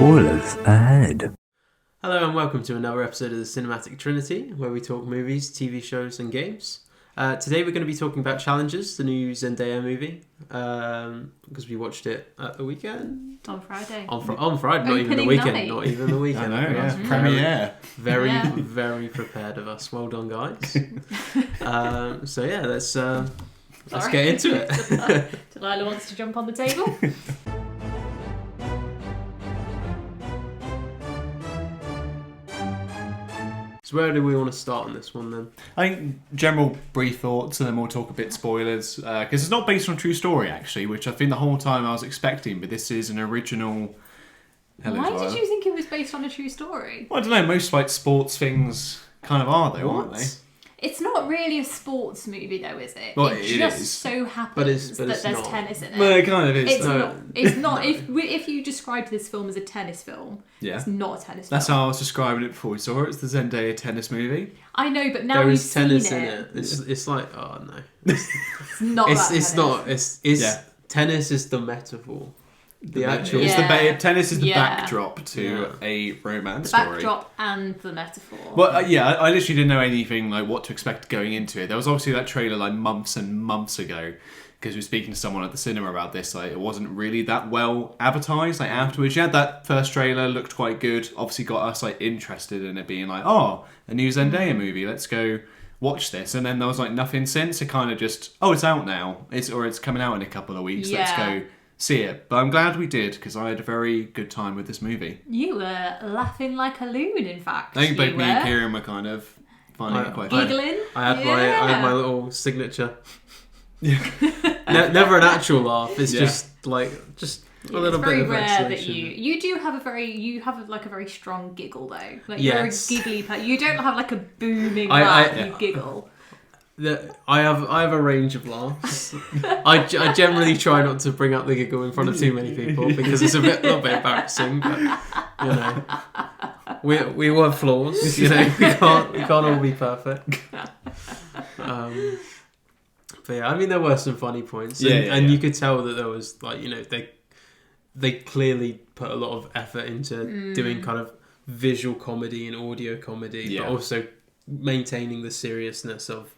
Spoilers ahead. Hello and welcome to another episode of the Cinematic Trinity, where we talk movies, TV shows and games. Today we're going to be talking about Challengers, the new Zendaya movie, because we watched it at the weekend. On Friday. On Friday, not even the weekend. Night. Not even the weekend. I know, yeah. Mm-hmm. Premiere. Very prepared of us. Well done, guys. So yeah, let's get into it. Delilah wants to jump on the table. So where do we want to start on this one then? I think general brief thoughts and then we'll talk a bit spoilers. Because it's not based on a true story, actually, which I think the whole time I was expecting, but this is an original... Why did you think it was based on a true story? Well, I don't know, most like sports things kind of are though, aren't they? It's not really a sports movie though, is it? Well, it it just is. so happens that there's not. tennis in it. Well, it kind of is. It's not. If you described this film as a tennis film, Yeah. it's not a tennis That's film. how I was describing it before we saw it. It's the Zendaya tennis movie. I know, but now There you've is tennis seen in it. It's like, oh no. It's not It's that not. tennis. It's tennis is the metaphor. The actual. It's Yeah. tennis is the Yeah. backdrop to a romance The story. backdrop and the metaphor. Well, I literally didn't know anything like what to expect going into it. There was obviously that trailer like months and months ago because we were speaking to someone at the cinema about this. Like, it wasn't really that well advertised. Like afterwards, you had that first trailer, looked quite good. Obviously, got us like interested in it, being like, oh, a new Zendaya movie. Let's go watch this. And then there was like nothing since. It kind of just, oh, it's out now. It's coming out in a couple of weeks. Let's go see it. But I'm glad we did because I had a very good time with this movie. You were laughing like a loon, in fact. I think both you me and were. Kieran were kind of finding it quite funny. Giggling. I had my little signature. Never an actual laugh. It's just a little bit very of rare that exhalation. you do have a very strong giggle though. Like Yes. you're a giggly person. You don't have like a booming I- laugh. I- You giggle. I have a range of laughs. I generally try not to bring up the giggle in front of too many people because it's a little bit embarrassing. But you know, we all have flaws. You know, we can't all be perfect. But yeah, I mean, there were some funny points, and you could tell that there was like, you know, they clearly put a lot of effort into doing kind of visual comedy and audio comedy, but also maintaining the seriousness of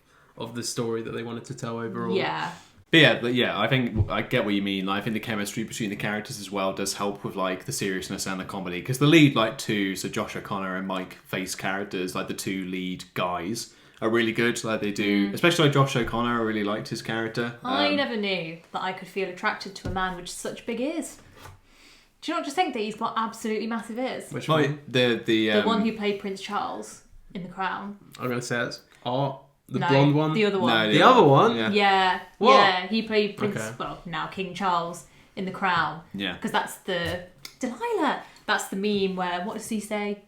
the story that they wanted to tell overall. Yeah. But yeah, I think I get what you mean. Like, I think the chemistry between the characters as well does help with like the seriousness and the comedy. Because the lead, like so Josh O'Connor and Mike Face characters, like the two lead guys, are really good. Like they do, especially like Josh O'Connor. I really liked his character. I never knew that I could feel attracted to a man with such big ears. Do you not just think that he's got absolutely massive ears? Which Like one? the one who played Prince Charles in The Crown. I'm gonna say it's the No, blonde one. The other one. No, The other one. Yeah. What? Yeah, he played Prince, Okay. well, now King Charles in The Crown. Yeah. Because that's the... Delilah! That's the meme where, what does he say?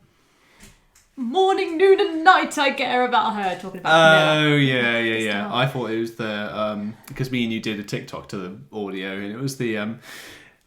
Morning, noon and night I care about her. Talking about Camilla. Oh yeah. Stop. I thought it was the because me and you did a TikTok to the audio, and it was the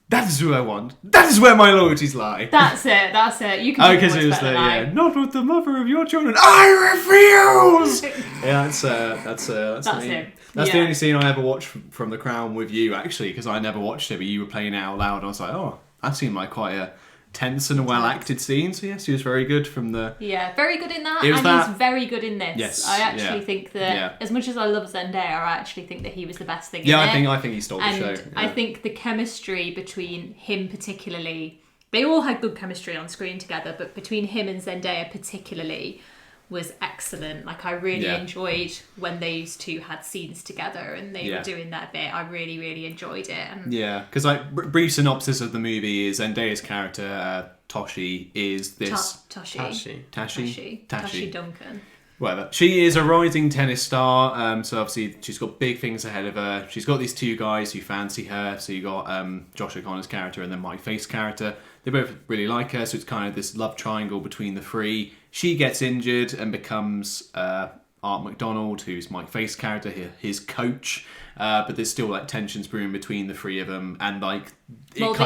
that is who I want. That is where my loyalties lie. That's it. You can Oh, do because much it was better the than I. not with the mother of your children. I refuse. Yeah, that's That's the meme. him. That's the Yeah. only scene I ever watched from The Crown with you, actually, because I never watched it, but you were playing it out loud. And I was like, oh, that seemed like quite a tense and a well acted scene. So yes, he was very good from the. Yeah, very good in that, It was and that- he's very good in this. Yes, I actually yeah. think that, Yeah. as much as I love Zendaya, I actually think that he was the best thing in Yeah, it. I think he stole the And show. Yeah. I think the chemistry between him particularly, they all had good chemistry on screen together, but between him and Zendaya particularly was excellent. Like, I really enjoyed when those two had scenes together and they were doing that bit. I really, really enjoyed it. And Yeah, because like brief synopsis of the movie is Zendaya's character Toshi is this Tashi Duncan. whatever. She is a rising tennis star, so obviously she's got big things ahead of her. She's got these two guys who fancy her. So you got Josh O'Connor's character and then Mike Face character. They both really like her, so it's kind of this love triangle between the three. She gets injured and becomes Art McDonald, who's Mike Face character, his coach. But there's still like tensions brewing between the three of them, and like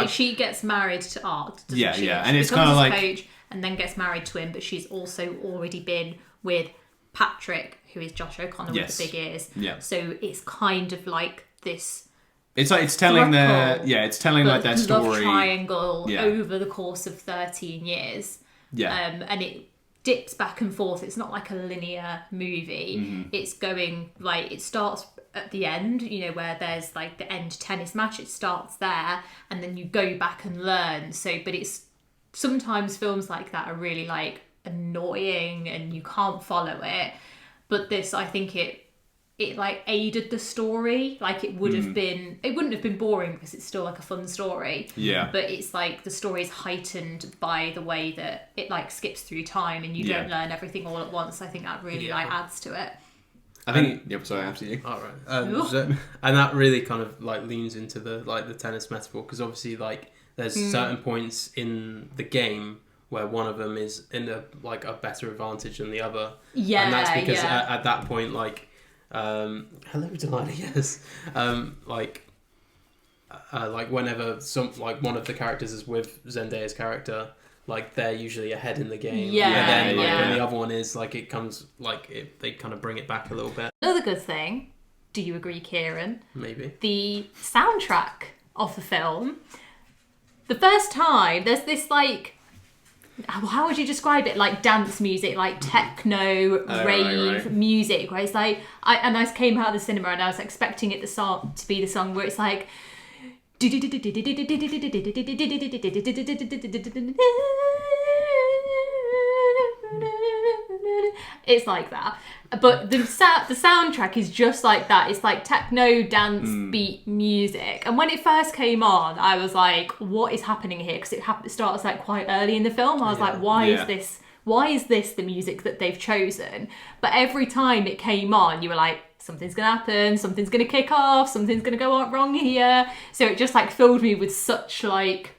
She gets married to Art, doesn't she? Yeah, She and it's becomes kind of his like coach and then gets married to him, but she's also already been with Patrick, who is Josh O'Connor with the big ears. Yeah. So it's kind of like this It's like it's telling like their story. Love triangle over the course of 13 years. Yeah. And it dips back and forth. It's not like a linear movie. Mm-hmm. It's going like it starts at the end, you know, where there's like the end tennis match. It starts there, and then you go back and learn. So, but it's sometimes films like that are really like annoying and you can't follow it. But this, I think it like aided the story. Like it wouldn't have been boring because it's still like a fun story. Yeah. But it's like the story is heightened by the way that it like skips through time and you don't learn everything all at once. I think that really like adds to it. I think. Sorry, after you. All right. And that really kind of like leans into the tennis metaphor, because obviously like there's certain points in the game where one of them is in a better advantage than the other. Yeah. And that's because at that point like. Hello, Delilah. Yes. Like whenever one of the characters is with Zendaya's character, like they're usually ahead in the game. Yeah. And then when the other one is like, it comes like they kind of bring it back a little bit. Another good thing. Do you agree, Kieran? Maybe. The soundtrack of the film. The first time there's this like. How would you describe it? Like dance music, like techno, rave music, where it's like, I came out of the cinema and I was expecting it to be the song where it's like, it's like that. But the soundtrack is just like that. It's like techno dance beat music. And when it first came on, I was like, what is happening here? Because it starts like quite early in the film. I was like, why is this the music that they've chosen? But every time it came on, you were like, something's going to happen, something's going to kick off, something's going to go wrong here. So it just like filled me with such like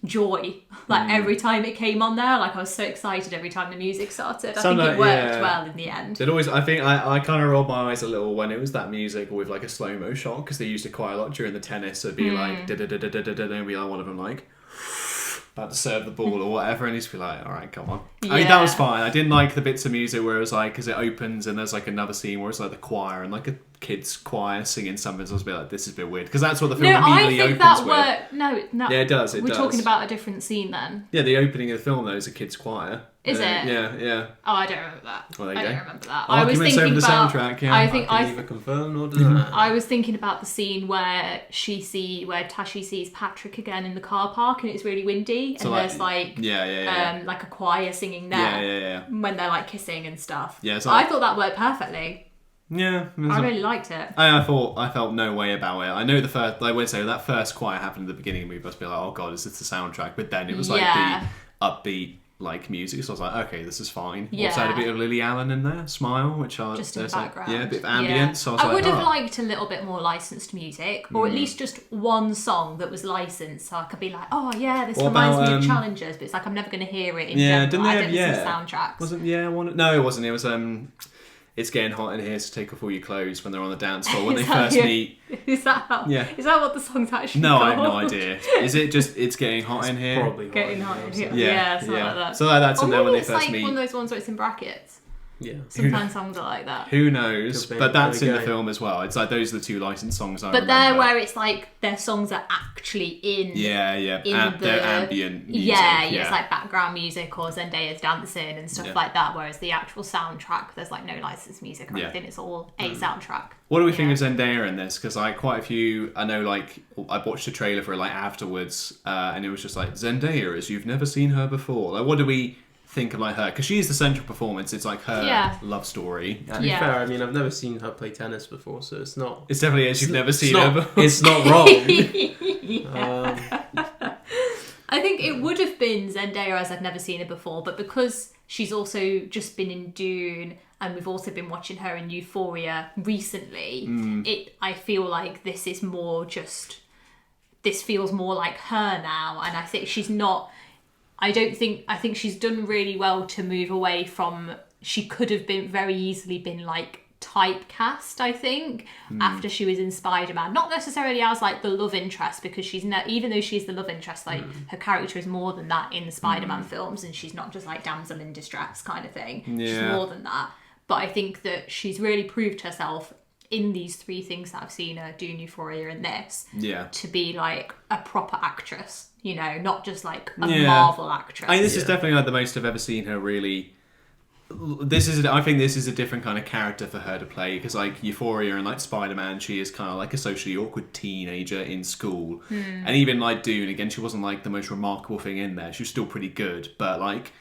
joy, like every time it came on there. Like I was so excited every time the music started. I think it worked well in the end. It always, I think I kind of rolled my eyes a little when it was that music with like a slow-mo shot, because they used it quite a lot during the tennis. So it'd be like and be like one of them like about to serve the ball or whatever, and he'd be like, all right, come on. I mean, that was fine. I didn't like the bits of music where it was like, because it opens and there's like another scene where it's like the choir and like a kid's choir singing something, so I was a bit like, this is a bit weird, because that's what the film immediately opens with. No, yeah, it does. We're talking about a different scene then. Yeah, the opening of the film though is a kid's choir. Is it? Yeah. Oh, I don't remember that. Well, I don't remember that. I was thinking over the soundtrack. Yeah, I can either confirm or deny. I was thinking about the scene where Tashi sees Patrick again in the car park, and it's really windy, so and there's like like a choir singing there when they're like kissing and stuff. Yeah, so I thought that worked perfectly. Yeah, I really liked it. I felt no way about it. I know I would say that first choir happened at the beginning of the movie. I was be like, oh god, is this the soundtrack? But then it was like the upbeat like music, so I was like, okay, this is fine. Yeah. Also had a bit of Lily Allen in there, Smile, which I just in the background. A bit of ambience. So I would have liked a little bit more licensed music, or at least just one song that was licensed, so I could be like, oh yeah, this reminds me of Challengers, but it's like I'm never going to hear it in general. I don't listen to soundtracks. No, it wasn't. It was It's Getting Hot in Here, so take off all your clothes when they're on the dance floor when they first meet. Is that how? Yeah. Is that what the song's actually called? No, I have no idea. Is it just It's Getting Hot in Here? Probably Getting Hot in Here. Yeah, something like that. So that's in there when they first meet. It's like one of those ones where it's in brackets. Yeah. Sometimes songs are like that. Who knows? But that's in the film as well. It's like those are the two licensed songs I remember. But they're where it's like their songs are actually in. Yeah. They're ambient music. Yeah, it's like background music or Zendaya's dancing and stuff like that. Whereas the actual soundtrack, there's like no licensed music or anything. It's all a soundtrack. What do we think of Zendaya in this? Because quite a few, I know, like I watched a trailer for it like afterwards, and it was just like Zendaya as you've never seen her before. Like, what do we think of like her? Because she is the central performance. It's like her love story. To be fair, I mean, I've never seen her play tennis before, so it's not. It's definitely as you've never seen her before. It's not wrong. I think it would have been Zendaya as I've never seen her before, but because she's also just been in Dune, and we've also been watching her in Euphoria recently, I feel like this is more just. This feels more like her now, and I think she's not. I think she's done really well to move away from. She could have been very easily been like typecast, I think, after she was in Spider-Man. Not necessarily as like the love interest, because she's even though she's the love interest, like her character is more than that in the Spider-Man films, and she's not just like damsel in distress kind of thing. She's more than that. But I think that she's really proved herself in these 3 things that I've seen her do in Euphoria and this, Yeah. to be like a proper actress, you know, not just like a Marvel actress. I mean, this is definitely like the most I've ever seen her really. I think this is a different kind of character for her to play, because like Euphoria and like Spider-Man, she is kind of like a socially awkward teenager in school, and even like Dune, again, she wasn't like the most remarkable thing in there. She was still pretty good, but like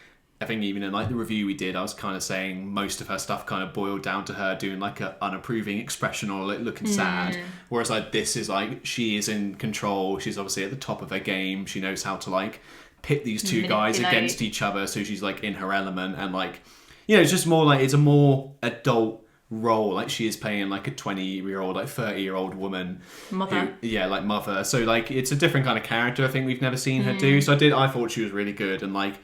I think even in like the review we did, I was kind of saying most of her stuff kind of boiled down to her doing like a unapproving expression or like looking sad, whereas like this is like she is in control. She's obviously at the top of her game. She knows how to like pit these 2 guys against each other, so she's like in her element, and like, you know, it's just more like, it's a more adult role. Like she is playing like a 20-year-old, like 30-year-old woman Mother. like mother. So like it's a different kind of character I think we've never seen her do. So I thought she was really good, and like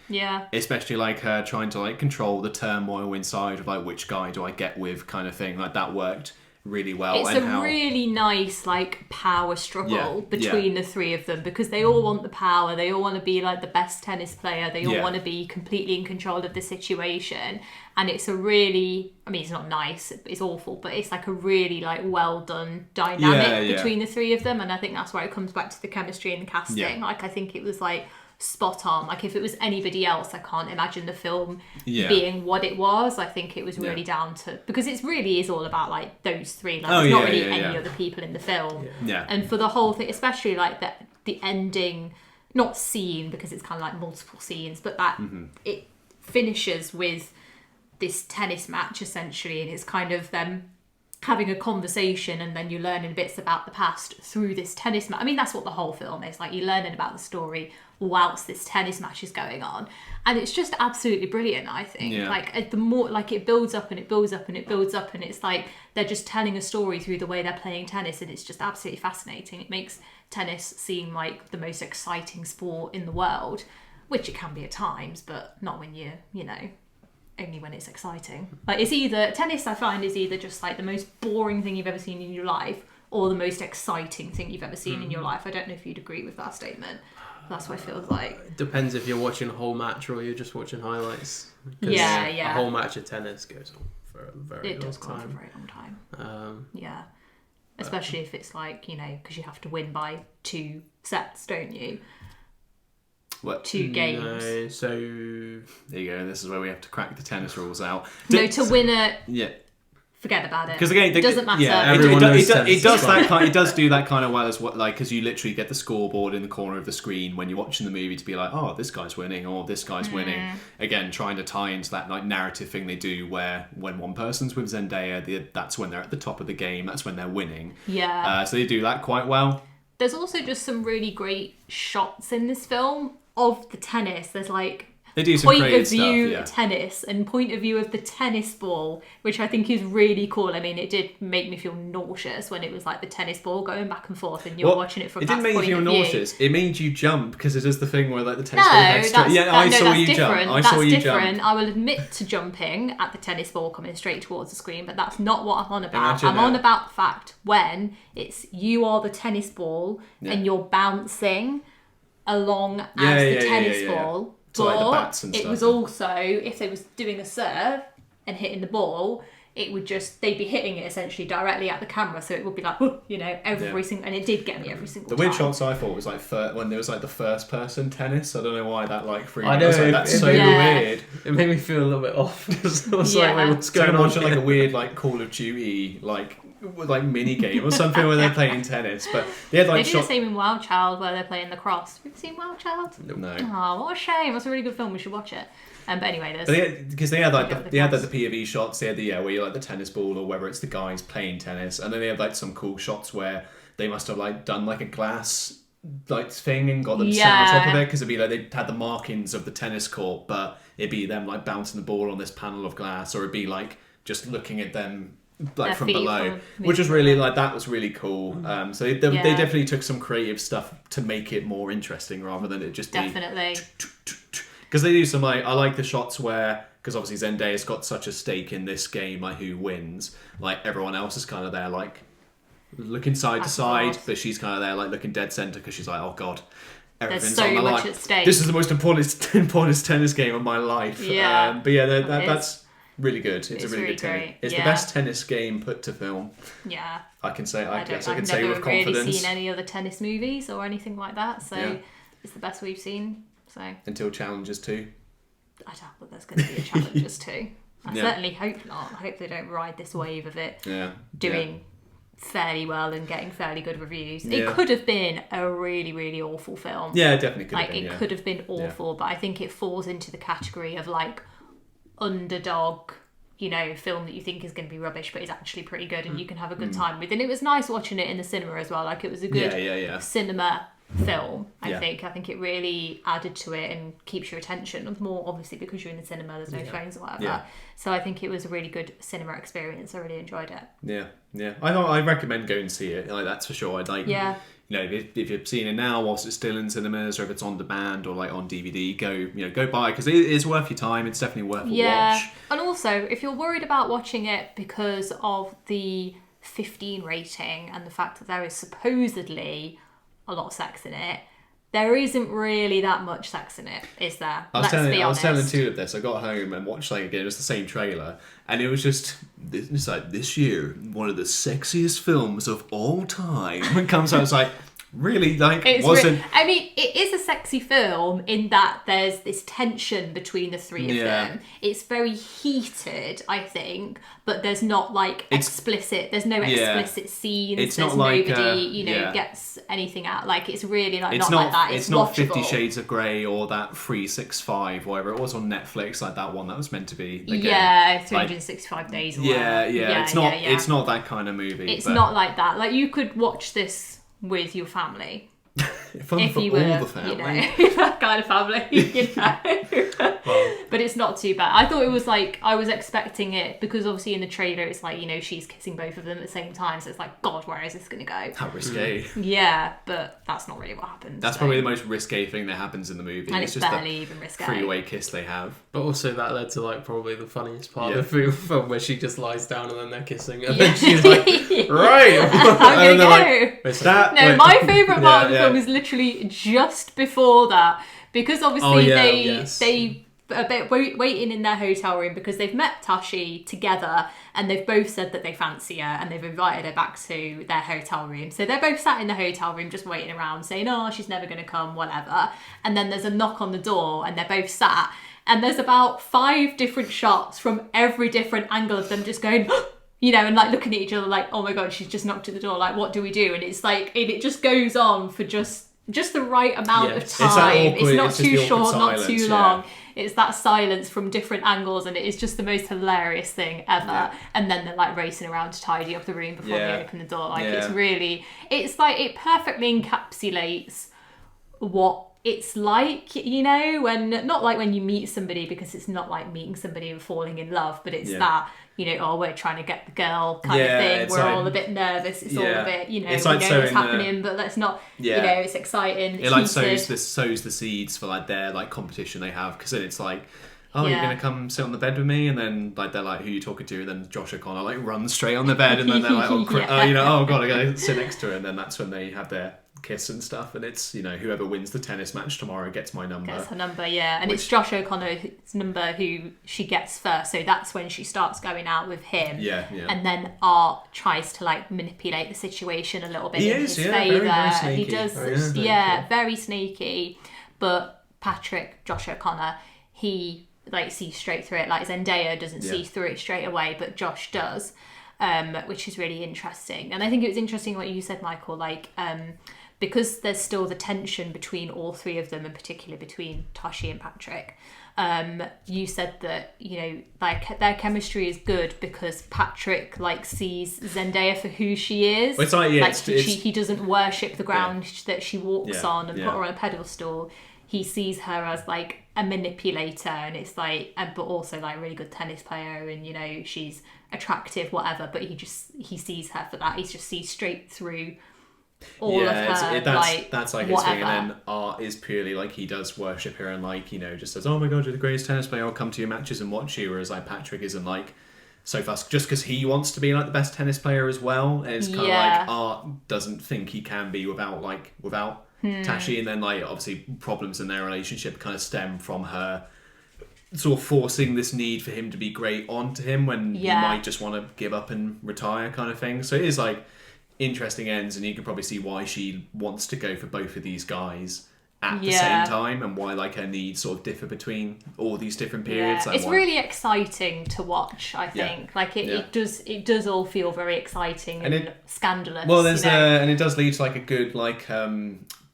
especially like her trying to like control the turmoil inside of like, which guy do I get with kind of thing. Like that worked really well. It's really nice like power struggle between the 3 of them, because they all want the power, they all want to be like the best tennis player, they all want to be completely in control of the situation, and it's a really, I mean, it's not nice, it's awful, but it's like a really like well done dynamic between the 3 of them, and I think that's where it comes back to the chemistry and the casting. Like I think it was like spot on. Like if it was anybody else, I can't imagine the film being what it was. I think it was really down to, because it really is all about like those 3. Like there's not really any other people in the film. And for the whole thing, especially like the ending, not scene because it's kind of like multiple scenes, but that it finishes with this tennis match essentially, and it's kind of them having a conversation, and then you're learning bits about the past through this tennis match. I mean, that's what the whole film is. Like, you're learning about the story whilst this tennis match is going on. And it's just absolutely brilliant, I think. Like, the more, like, it builds up and it builds up and it builds up, and it's like they're just telling a story through the way they're playing tennis, and it's just absolutely fascinating. It makes tennis seem like the most exciting sport in the world, which it can be at times, but not when you know, only when it's exciting. Like, it's either, tennis I find is either just like the most boring thing you've ever seen in your life, or the most exciting thing you've ever seen in your life. I don't know if you'd agree with that statement. That's what it feels like. It depends if you're watching a whole match or you're just watching highlights. A whole match of tennis goes on for a very long time. It does go on for a very long time. Especially if it's like, you know, because you have to win by 2 sets, don't you? What? 2 games. No, so there you go. This is where we have to crack the tennis rules out. To win it. Forget about it. Because again, it doesn't matter. Yeah, it does that kind. It does do that kind of well as what, like, because you literally get the scoreboard in the corner of the screen when you're watching the movie to be like, oh, this guy's winning, or this guy's winning. Again, trying to tie into that like narrative thing they do, where when one person's with Zendaya, that's when they're at the top of the game. That's when they're winning. Yeah. So they do that quite well. There's also just some really great shots in this film of the tennis. There's like they do some point of view stuff, tennis and point of view of the tennis ball, which I think is really cool. I mean, it did make me feel nauseous when it was like the tennis ball going back and forth, and you're watching it from that point of view. It didn't make you feel nauseous. It made you jump, because it does the thing where like the tennis ball heads straight. I saw you jump. I saw you jump. I will admit to jumping at the tennis ball coming straight towards the screen, but that's not what I'm on about. I'm on about the fact when it's you are the tennis ball and you're bouncing along as the tennis ball. So like the bats and stuff. It was also, if they was doing a serve and hitting the ball, it would just, they'd be hitting it essentially directly at the camera, so it would be like, you know, every single, and it did get me every single time. The weird shots I thought was like when there was like the first person tennis. I don't know why that like freaked me. I know, like, that's so weird. It made me feel a little bit off. I was like, wait, what's going on? Watching like a weird like Call of Duty like mini game or something where they're playing tennis, but they had like they do the same in Wild Child where they're playing lacrosse. Have you seen Wild Child? No. Oh, what a shame! That's a really good film. We should watch it. But anyway, because they had like the POV shots. They had where you like the tennis ball, or whether it's the guys playing tennis, and then they had like some cool shots where they must have like done like a glass like thing and got them set on top of it, because it'd be like they had the markings of the tennis court, but it'd be them like bouncing the ball on this panel of glass, or it'd be like just looking at them like from below, which was really like, that was really cool. So they definitely took some creative stuff to make it more interesting rather than it just definitely. Because they do some like, I like the shots where, because obviously Zendaya's got such a stake in this game, like who wins, like everyone else is kind of there like looking side to side, but she's kind of there like looking dead center, because she's like, oh god, everything's on the line. This is the most important tennis game of my life. Yeah, but yeah, that's really good. It's a really good tennis. It's the best tennis game put to film. Yeah. I can say. I guess I can I've say with never confidence. really seen any other tennis movies or anything like that, so it's the best we've seen. So until Challengers 2. I doubt that there's going to be a Challengers 2. I certainly hope not. I hope they don't ride this wave of it doing fairly well and getting fairly good reviews. It could have been a really, really awful film. Yeah, it definitely could have been. It could have been awful, but I think it falls into the category of like underdog, film that you think is going to be rubbish but is actually pretty good and you can have a good time with. And it was nice watching it in the cinema as well. Like, it was a good cinema film. I think it really added to it and keeps your attention more, obviously, because you're in the cinema, there's no phones or whatever. So I think it was a really good cinema experience. I really enjoyed it. I recommend going and see it, like, that's for sure. I'd like if you're seeing it now whilst it's still in cinemas, or if it's on demand or like on DVD, go buy, because it is worth your time. It's definitely worth a watch. And also, if you're worried about watching it because of the 15 rating and the fact that there is supposedly a lot of sex in it, there isn't really that much sex in it, is there? I was telling two of this. I got home and watched again. It was the same trailer, and it was just it's like, this year, one of the sexiest films of all time. When it comes out, it's like, really, like, wasn't. I mean, it is a sexy film in that there's this tension between the three of them. It's very heated, I think, but there's not like explicit. There's no explicit scenes. It's there's not like nobody, gets anything out. Like, it's really like it's not like that. It's not 50 Shades of Grey or that 365, whatever it was on Netflix, like that one that was meant to be. Again, 365 days. Or It's not that kind of movie. It's not like that. Like, you could watch this with your family. If you were all the family. That kind of family, But it's not too bad. I thought it was like, I was expecting it, because obviously in the trailer it's like, she's kissing both of them at the same time, so it's like, God, where is this going to go? How risque. Yeah, but that's not really what happens. That's probably the most risque thing that happens in the movie. And it's just barely even risque. Three-way kiss they have. But also that led to like probably the funniest part of the film, where she just lies down and then they're kissing, and then she's like, right, I'm gonna go. My favourite part of the film is literally just before that, because obviously they a bit waiting in their hotel room because they've met Tashi together and they've both said that they fancy her and they've invited her back to their hotel room. So they're both sat in the hotel room just waiting around saying, oh, she's never going to come, whatever. And then there's a knock on the door and they're both sat, and there's about 5 different shots from every different angle of them just going and like looking at each other like, oh my God, she's just knocked at the door, like, what do we do? And it's like, it just goes on for just the right amount of time. It's not too short, not too long. It's that silence from different angles, and it is just the most hilarious thing ever. And then they're like racing around to tidy up the room before they open the door. Like, it's like, it perfectly encapsulates what it's like, when, not like when you meet somebody, because it's not like meeting somebody and falling in love, but it's that, we're trying to get the girl kind of thing. We're all a bit nervous. It's all a bit, it's like what's happening, but let's not, it's exciting. It like sows the seeds for like their like competition they have, because then it's like, oh, you're gonna come sit on the bed with me, and then like they're like, who are you talking to? And then Josh O'Connor like runs straight on the bed, and then they're like, oh God, I gotta sit next to her, and then that's when they have their kiss and stuff, and it's whoever wins the tennis match tomorrow gets my number. Gets her number, and it's Josh O'Connor's number who she gets first, so that's when she starts going out with him. And then Art tries to like manipulate the situation a little bit in his favour. He does, very sneaky. But Patrick, Josh O'Connor, he like sees straight through it. Like, Zendaya doesn't see through it straight away, but Josh does, which is really interesting. And I think it was interesting what you said, Michael, like, because there's still the tension between all three of them, and particularly between Tashi and Patrick. You said that, like, their chemistry is good because Patrick like sees Zendaya for who she is. Well, it's like, he doesn't worship the ground that she walks on and put her on a pedestal. He sees her as like a manipulator, and it's like, but also like a really good tennis player, and she's attractive, whatever. But he sees her for that. He just sees straight through all of her. That's like his thing. And then Art is purely like, he does worship her and like, just says, oh my God, you're the greatest tennis player, I'll come to your matches and watch you. Whereas like Patrick isn't like so fast, just because he wants to be like the best tennis player as well. And it's kind of like, Art doesn't think he can be without Tashi. And then like obviously problems in their relationship kind of stem from her sort of forcing this need for him to be great onto him when he might just want to give up and retire kind of thing. So it is like interesting ends, and you can probably see why she wants to go for both of these guys at the same time, and why like her needs sort of differ between all these different periods. Like it's really exciting to watch, I think. Like it does all feel very exciting and scandalous. Well, there's and it does lead to like a good like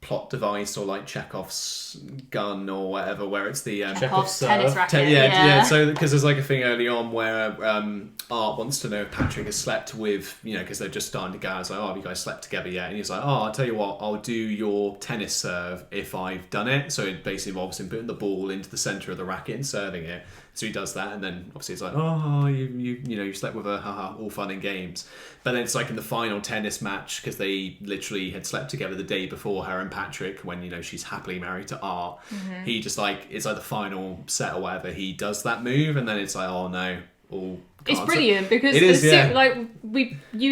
plot device, or like Chekhov's gun or whatever, where it's the Chekhov's tennis racket. So because there's like a thing early on where Art wants to know if Patrick has slept with, because they're just starting to go. It's like, oh, have you guys slept together yet? And he's like, oh, I'll tell you what, I'll do your tennis serve if I've done it. So it basically involves him putting the ball into the centre of the racket and serving it. So he does that, and then obviously it's like, oh, you slept with her, haha, all fun and games. But then it's like in the final tennis match, because they literally had slept together the day before, her and Patrick, when she's happily married to Art. Mm-hmm. He just like, it's like the final set or whatever, he does that move, and then it's like, oh no, all. It's brilliant because you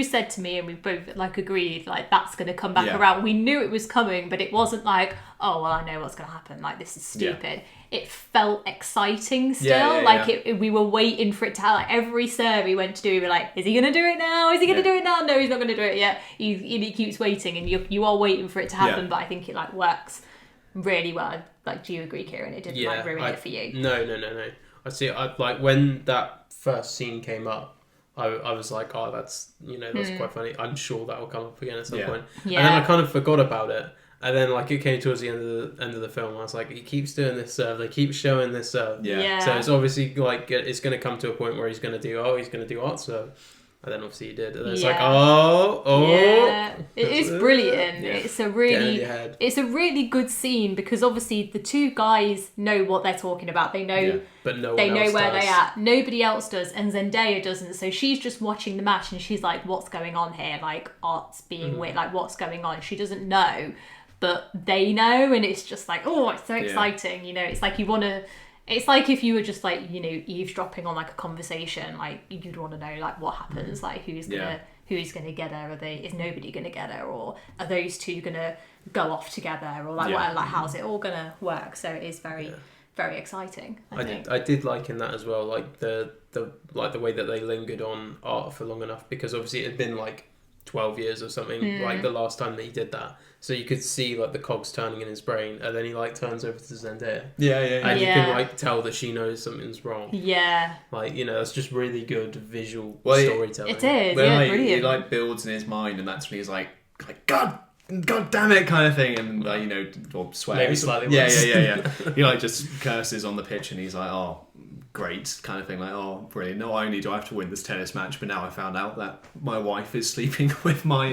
said to me, and we both like agreed, like that's going to come back around. We knew it was coming, but it wasn't like, oh well, I know what's going to happen. Like this is stupid. It felt exciting still. We were waiting for it to happen. Like every serve he went to do, we were like, is he going to do it now? Is he going to do it now? No, he's not going to do it yet. He keeps waiting, and you are waiting for it to happen. But I think it like works really well. Like, do you agree, Kieran? It didn't like ruin it for you. No. I see. Like when that first scene came up, I was like, oh, that's quite funny. I'm sure that will come up again at some point. Yeah. And then I kind of forgot about it. And then like it came towards the end of the film, I was like, he keeps doing this serve. They keep showing this serve. Yeah. So it's obviously like it's going to come to a point where he's going to do art serve. And then obviously he did. And then it's like, Yeah. It is brilliant. Yeah. It's a really good scene, because obviously the two guys know what they're talking about. They know but no one they know else where does. They are. Nobody else does, and Zendaya doesn't. So she's just watching the match and she's like, what's going on here? Like, Art's being weird. Like, what's going on? She doesn't know, but they know, and it's just like, oh, it's so exciting. It's like you want to... It's like if you were just like, eavesdropping on like a conversation, like you'd want to know like what happens, like who's gonna get her, is nobody gonna get her, or are those two gonna go off together, or like what, like how's it all gonna work? So it is very very exciting. I did like in that as well, like the way that they lingered on Art for long enough, because obviously it had been like 12 years or something, like the last time that he did that. So you could see like the cogs turning in his brain, and then he like turns over to Zendaya. And you can like tell that she knows something's wrong. Yeah. Like, that's just really good visual storytelling. It is, brilliant. He like builds in his mind, and that's when he's like God damn it kind of thing, and or swears. Maybe slightly worse. Yeah. He like just curses on the pitch, and he's like, oh, great kind of thing, like, oh brilliant, not only do I have to win this tennis match, but now I found out that my wife is sleeping with my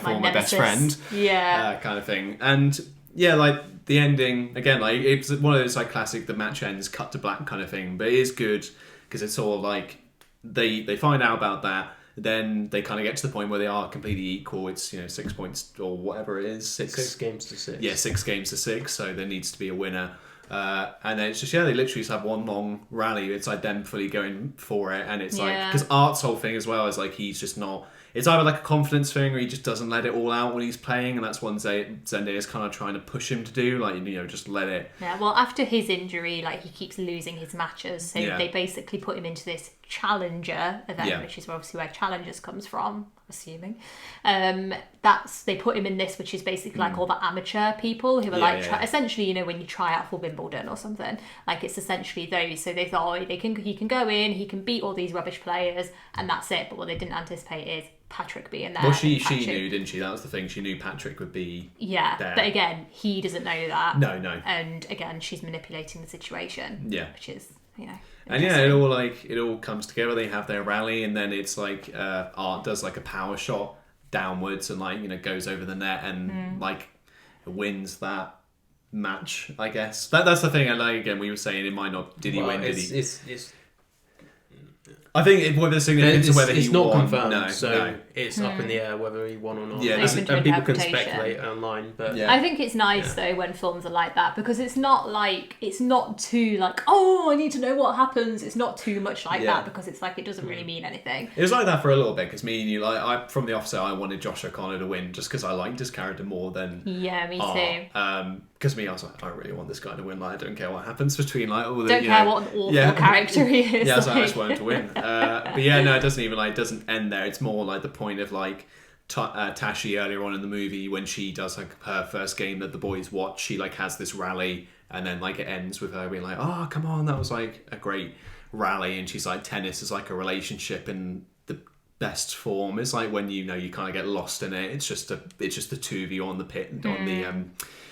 former best friend, kind of thing. And like the ending again, like it's one of those like classic, the match ends cut to black kind of thing, but it is good because it's sort of like they find out about that, then they kind of get to the point where they are completely equal. It's 6 points or whatever it is, six games to 6. 6 games to 6, so there needs to be a winner. And then it's just they literally just have one long rally. It's like them fully going for it, and it's like, because Art's whole thing as well is like he's just not. It's either like a confidence thing, or he just doesn't let it all out when he's playing, and that's one Zendaya's kind of trying to push him to do, like just let it. Yeah, well, after his injury, like he keeps losing his matches, so they basically put him into this challenger event, which is obviously where challengers comes from, assuming. They put him in this, which is basically like all the amateur people who are essentially, when you try out for Wimbledon or something, like it's essentially those. So they thought, he can go in, he can beat all these rubbish players, and that's it. But what they didn't anticipate is Patrick being there. Well, she knew, didn't she? That was the thing. She knew Patrick would be there. But again, he doesn't know that. No. And again, she's manipulating the situation. Yeah. Which is, and it all comes together. They have their rally, and then it's like Art does like a power shot downwards, and goes over the net, and wins that match. I guess that's the thing. And again, we were saying it might not. Did he win? Did he? I think whether the significance of whether he won. It's not confirmed, so it's up in the air whether he won or not. Yeah, and people can speculate online, but I think it's nice though when films are like that, because it's not too like, oh, I need to know what happens. It's not too much like that, because it's like it doesn't really mean anything. It was like that for a little bit, because me and you, like, from the offset, I wanted Josh O'Connor to win just because I liked his character more than me too. because me, I was like, I really want this guy to win. Like, I don't care what happens between like all the. Don't care what an awful character he is. Yeah, I just want him to win. But yeah, no, it doesn't end there. It's more like the point of like Tashi earlier on in the movie when she does like her first game that the boys watch. She like has this rally, and then like it ends with her being like, "Oh, come on, that was like a great rally." And she's like, "Tennis is like a relationship, and the best form is like when you kind of get lost in it. It's just the two of you on the pit on the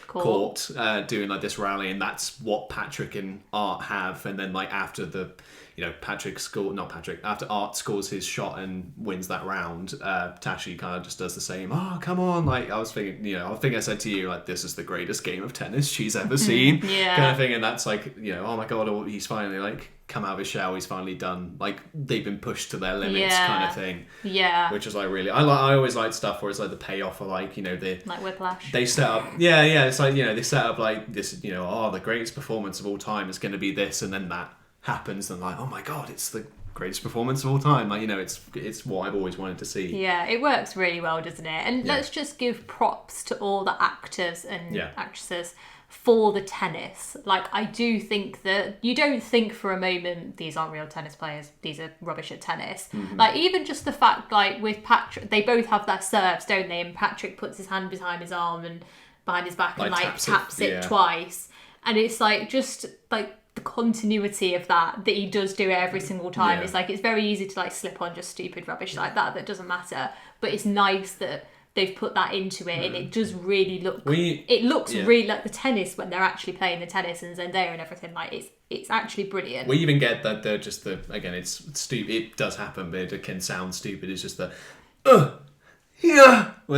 court doing like this rally, and that's what Patrick and Art have." And then like after the after Art scores his shot and wins that round, Tashi kind of just does the same. "Oh, come on." Like I was thinking, I think I said to you, like, this is the greatest game of tennis she's ever seen. Yeah. Kind of thing. And that's like, oh my God, he's finally like come out of his shell, he's finally done, like they've been pushed to their limits kind of thing. Yeah. Which is like really, I always like stuff where it's like the payoff for like, the like Whiplash. They set up, it's like, they set up like this, the greatest performance of all time is going to be this, and then that happens, and like, oh my God, it's the greatest performance of all time. Like, it's what I've always wanted to see. Yeah, it works really well, doesn't it? And let's just give props to all the actors and actresses for the tennis. Like, I do think that you don't think for a moment these aren't real tennis players, these are rubbish at tennis. Mm-hmm. Like, even just the fact, like, with Patrick, they both have their serves, don't they? And Patrick puts his hand behind his arm and behind his back and like taps it twice. And it's like, just like the continuity of that he does do it every single time. It's like, it's very easy to like slip on just stupid rubbish like that doesn't matter. But it's nice that they've put that into it, and it does really look. It looks really like the tennis when they're actually playing the tennis, and Zendaya and everything. Like, it's actually brilliant. We even get that they're just again, it's stupid. It does happen, but it can sound stupid. It's just when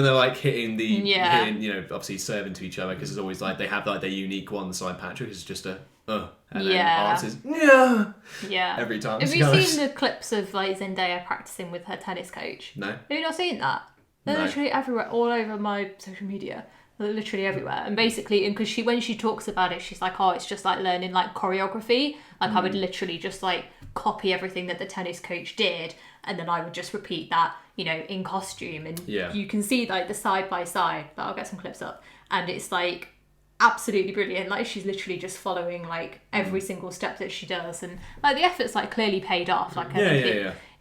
they're like hitting obviously serving to each other, because it's always like they have like their unique one. So like Patrick is just and then Art is every time. Have you seen the clips of like Zendaya practicing with her tennis coach? No. Have you not seen that? They're literally everywhere, all over my social media. They're literally everywhere. And basically, because when she talks about it, she's like, "Oh, it's just like learning like choreography. Like I would literally just like copy everything that the tennis coach did, and then I would just repeat that, in costume." And you can see like the side by side. But I'll get some clips up, and it's like absolutely brilliant. Like, she's literally just following like every single step that she does, and like the effort's like clearly paid off. Like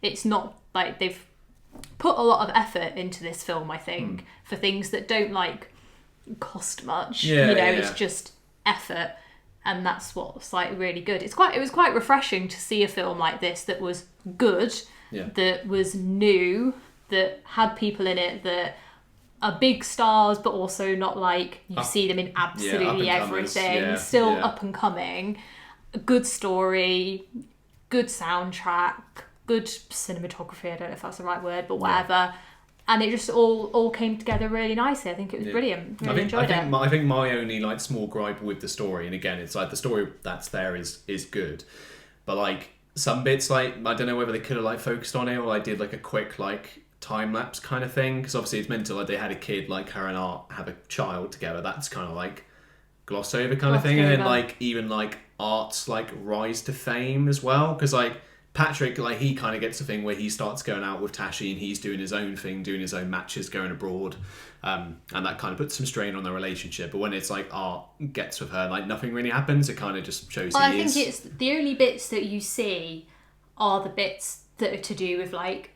it's not like they've put a lot of effort into this film, I think, for things that don't like cost much. It's just effort, and that's what's like really good. It was quite refreshing to see a film like this that was good, that was new, that had people in it that are big stars, but also not like you see them in absolutely everything. Still up and coming. A good story, good soundtrack, good cinematography. I don't know if that's the right word, but whatever. And it just all came together really nicely. I think it was brilliant. Really enjoyed it. I think my only like small gripe with the story, and again, it's like the story that's there is good, but like some bits, like I don't know whether they could have like focused on it or like did like a quick like time lapse kind of thing, because obviously it's meant to like they had a kid, like her and Art have a child together. That's kind of like glossed over kind of thing, and then like even like Art's like rise to fame as well, because like Patrick, like he kind of gets a thing where he starts going out with Tashi and he's doing his own thing, doing his own matches, going abroad, and that kind of puts some strain on the relationship. But when it's like Art gets with her, like nothing really happens. It kind of just shows I think it's the only bits that you see are the bits that are to do with like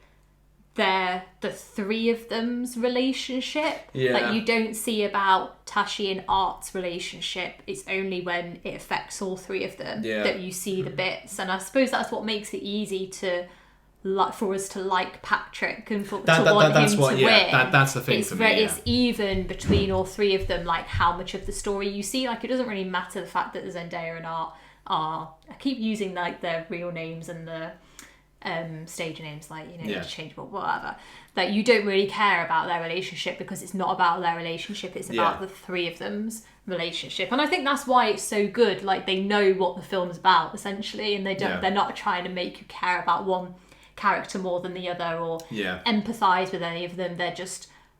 the three of them's relationship. Like, you don't see about Tashi and Art's relationship. It's only when it affects all three of them that you see the bits, and I suppose that's what makes it easy to for us to like Patrick and to want him to win. That's the thing for me. It's even between all three of them, like how much of the story you see. Like, it doesn't really matter the fact that Zendaya and Art are, I keep using like their real names and the stage names, like, interchangeable, whatever, that you don't really care about their relationship, because it's not about their relationship, it's about the three of them's relationship. And I think that's why it's so good. Like, they know what the film's about, essentially, and they're not trying to make you care about one character more than the other or empathize with any of them.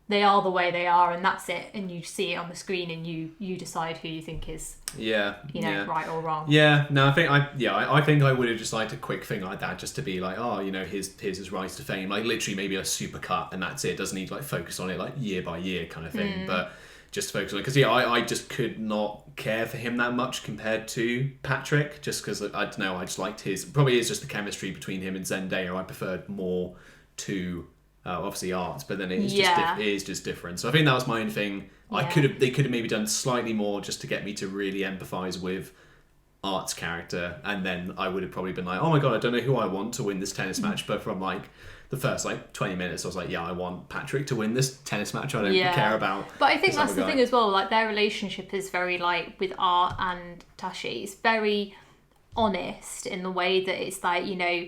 They are the way they are, and that's it. And you see it on the screen, and you decide who you think is right or wrong. I think I would have just liked a quick thing like that, just to be like, here's his rise to fame, like literally maybe a super cut, and that's it. Doesn't need to like focus on it like year by year kind of thing. But just focus on it. Because I just could not care for him that much compared to Patrick, just because I don't know, I just liked probably it's just the chemistry between him and Zendaya I preferred more to obviously Art, but then it is just different. So I think that was my own thing. They could have maybe done slightly more just to get me to really empathise with Art's character, and then I would have probably been like, oh my god, I don't know who I want to win this tennis match, but from like the first 20 minutes I was like, yeah, I want Patrick to win this tennis match. I don't care about. But I think that's the thing as well, like their relationship is very like with Art and Tashi, it's very honest in the way that it's like, you know,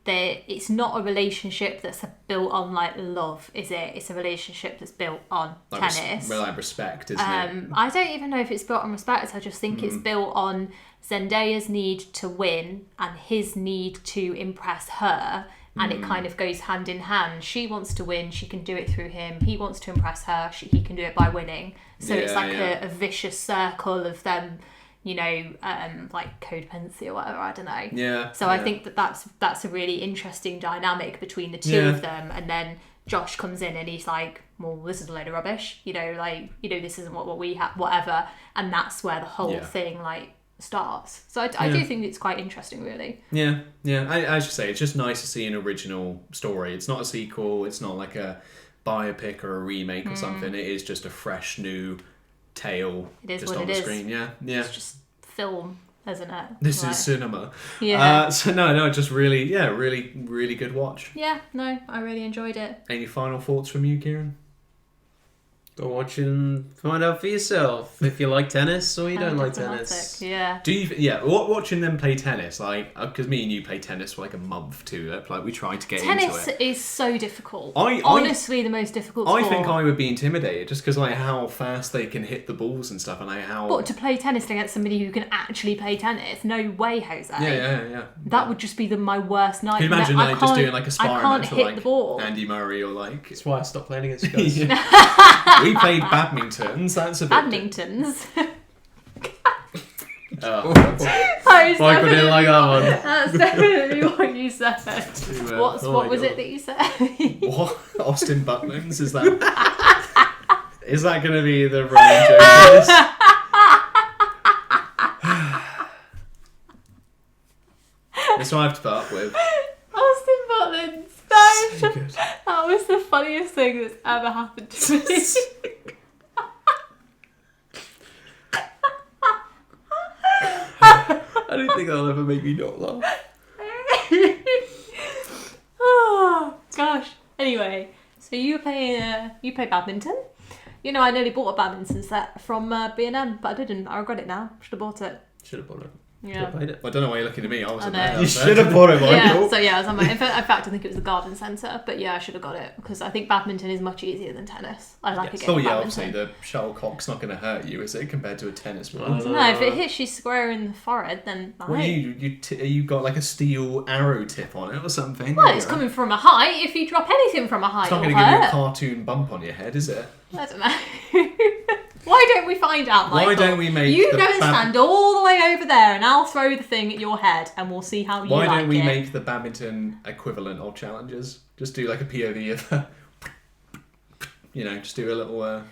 it's not a relationship that's built on like love, is it? It's a relationship that's built on like tennis. Like respect, isn't it? I don't even know if it's built on respect. I just think it's built on Zendaya's need to win and his need to impress her. And it kind of goes hand in hand. She wants to win, she can do it through him. He wants to impress her, he can do it by winning. So it's like a vicious circle of them, you know, like codependency or whatever, I don't know. Yeah. So I think that's a really interesting dynamic between the two of them. And then Josh comes in and he's like, well, this is a load of rubbish, you know, like, you know, this isn't what we have, whatever. And that's where the whole thing like starts. So I do think it's quite interesting, really. Yeah. As you say, it's just nice to see an original story. It's not a sequel. It's not like a biopic or a remake or something. It is just a fresh new tale. It is just what on the screen. Yeah. It's just film, isn't it? This is cinema. Yeah. So no, just really good watch. Yeah. No, I really enjoyed it. Any final thoughts from you, Kieran? Go watch and find out for yourself if you like tennis or you don't like tennis. Yeah. Do you? Watching them play tennis, like, because me and you played tennis for like a month too. Like we tried to get into it. Tennis is so difficult. Honestly, the most difficult sport. I think I would be intimidated just because like how fast they can hit the balls and stuff, and like how. But to play tennis against somebody who can actually play tennis, no way, Jose. Yeah. That would just be my worst nightmare. Can you imagine like just doing like a sparring match with like the ball. Andy Murray or like? That's why I stopped playing against you guys. We played badmintons. That's a bit. Badmintons. Michael didn't like that one. That's definitely what you said. What was it that you said? What? Austin Butlins? Is that going to be the running joke of this? That's what I have to put up with. Austin Butlins. So good. That was the funniest thing that's ever happened to me. I don't think that'll ever make me not laugh. Oh gosh. Anyway, so you play badminton. You know, I nearly bought a badminton set from B&M, but I didn't. I regret it now. Should have bought it. Should have bought it. Yeah. Played it. I don't know why you're looking at me. I wasn't there. You should have bought it, Michael. Yeah, so yeah, I was on in fact, I think it was the garden centre, but yeah, I should have got it because I think badminton is much easier than tennis. I like a game of badminton. Obviously the shuttlecock's not going to hurt you, is it, compared to a tennis ball? I don't know, if it hits you square in the forehead, then Well, you got like a steel arrow tip on it or something? Well, it's coming from a height. If you drop anything from a height, it's not going to give you a cartoon bump on your head, is it? I don't know. Why don't we find out, Michael? Why don't we make you go and stand all the way over there and I'll throw the thing at your head and we'll see how you like it. Why don't we make the badminton equivalent of challenges? Just do like a POV of, just do a little,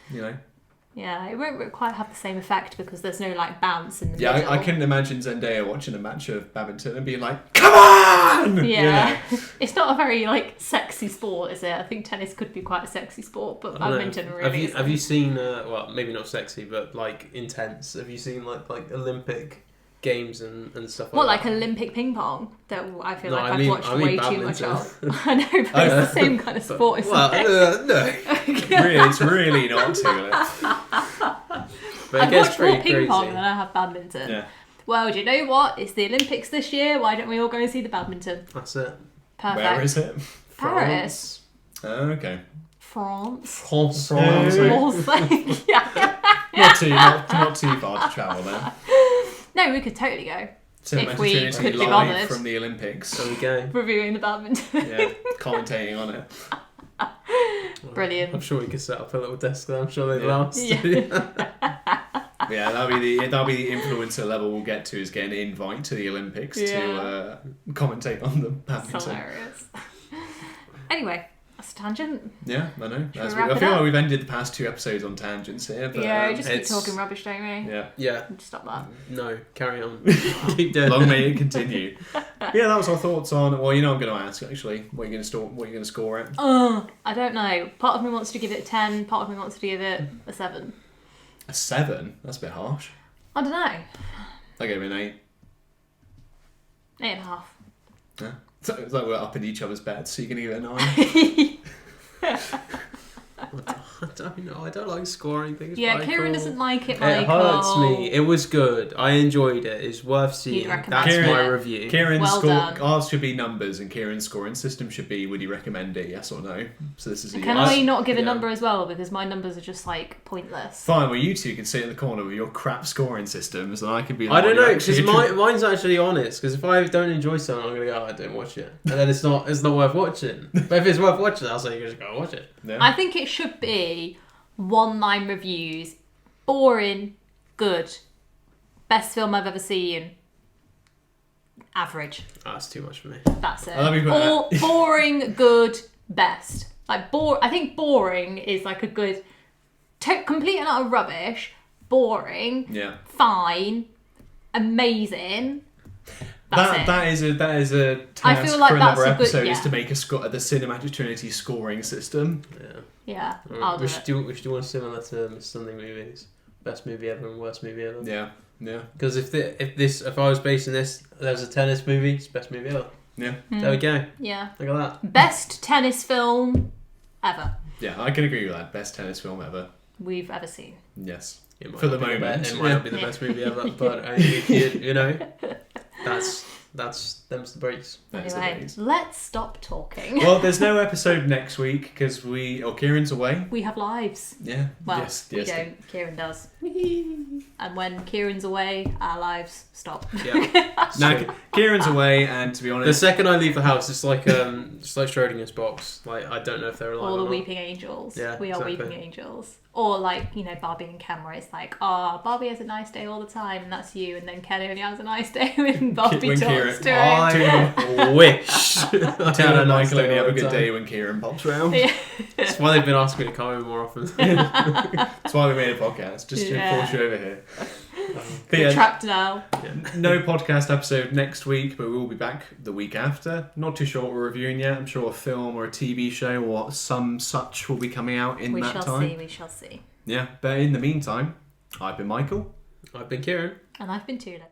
Yeah, it won't quite have the same effect because there's no like bounce in the middle. middle. I couldn't imagine Zendaya watching a match of badminton and being like, "Come on!" Yeah, It's not a very like sexy sport, is it? I think tennis could be quite a sexy sport, but badminton really. Have you seen? Well, maybe not sexy, but like intense. Have you seen like Olympic games and stuff like what, that? like Olympic ping pong? That I feel I've watched way too much of. I know, but it's the same kind of sport. No, it's really not too. I've watched more ping pong than I have badminton. Yeah. Well, do you know what? It's the Olympics this year. Why don't we all go and see the badminton? That's it. Perfect. Where is it? Paris. Oh, okay. France. Yeah. Not too far to travel then. No, we could totally go. If we Trinity could be live bothered. From the Olympics. There we go. Reviewing the badminton. Yeah, commentating on it. Brilliant. I'm sure we could set up a little desk there. I'm sure they'd last. Yeah, that'll be the influencer level we'll get to, is getting an invite to the Olympics to commentate on the badminton. Hilarious. Anyway, That's a tangent. Yeah, I know. I feel like we've ended the past 2 episodes on tangents here. But, yeah, we just keep talking rubbish, don't we? Yeah. Stop that. No, carry on. Keep doing. Long may it continue. Yeah, that was our thoughts on. Well, I'm going to ask actually. What are you going to score it? I don't know. Part of me wants to give it a 10. Part of me wants to give it a 7. A 7? That's a bit harsh. I don't know. I gave it an 8. 8.5. Yeah. So it's like we're up in each other's beds, so you're going to give it a 9? I don't know. I don't like scoring things. Yeah, Kieran doesn't like it, Michael. It hurts me. It was good. I enjoyed it. It's worth seeing. That's my review. Kieran's ours should be numbers, and Kieran's scoring system should be: would you recommend it? Yes or no? So this is. Can I not give a number as well, because my numbers are just like pointless. Fine. Well, you two can sit in the corner with your crap scoring systems, and I can be. I don't know, because mine's actually honest. Because if I don't enjoy something, I'm gonna go, I don't watch it, and then it's not worth watching. But if it's worth watching, I'll say you just go watch it. Yeah. I think it should be 1-line reviews. Boring, good. Best film I've ever seen. Average. Oh, that's too much for me. That's it. Or boring, good, best. Like I think boring is like a good, complete and utter rubbish. Boring. Yeah. Fine. Amazing. That is a task I feel like for another that's a good- episode yeah. is to make the Cinematic Trinity scoring system. Yeah. We should do one similar to Miss Sunday movies. Best movie ever and worst movie ever. Yeah. Because if I was basing this, there was a tennis movie, it's best movie ever. Yeah. There we go. Yeah. Look at that. Best tennis film ever. Yeah, I can agree with that. Best tennis film ever. We've ever seen. Yes. For the moment. It might not be the best movie ever, but I think you know, them's the breaks. Anyway, let's stop talking. Well, there's no episode next week because Kieran's away. We have lives. Yeah. Well, yes. we don't. Kieran does. And when Kieran's away, our lives stop. Yeah. Now, Kieran's away, and to be honest, the second I leave the house, it's like Schrodinger's box. Like I don't know if they're alive. Or the not. weeping angels. Yeah, we are weeping angels. Or like, Barbie and Ken, where it's like, Barbie has a nice day all the time, and that's you, and then Ken only has a nice day when Barbie talks to him. I wish. Tim and Michael only have a good day when Kieran pops round. Yeah. That's why they've been asking me to come over more often. That's why we made a podcast, just to force you over here. You're trapped now. No podcast episode next week, but we will be back the week after. Not too sure what we're reviewing yet. I'm sure a film or a TV show or some such will be coming out in that time. We shall see. Yeah, but in the meantime, I've been Michael. I've been Kieran. And I've been Tula.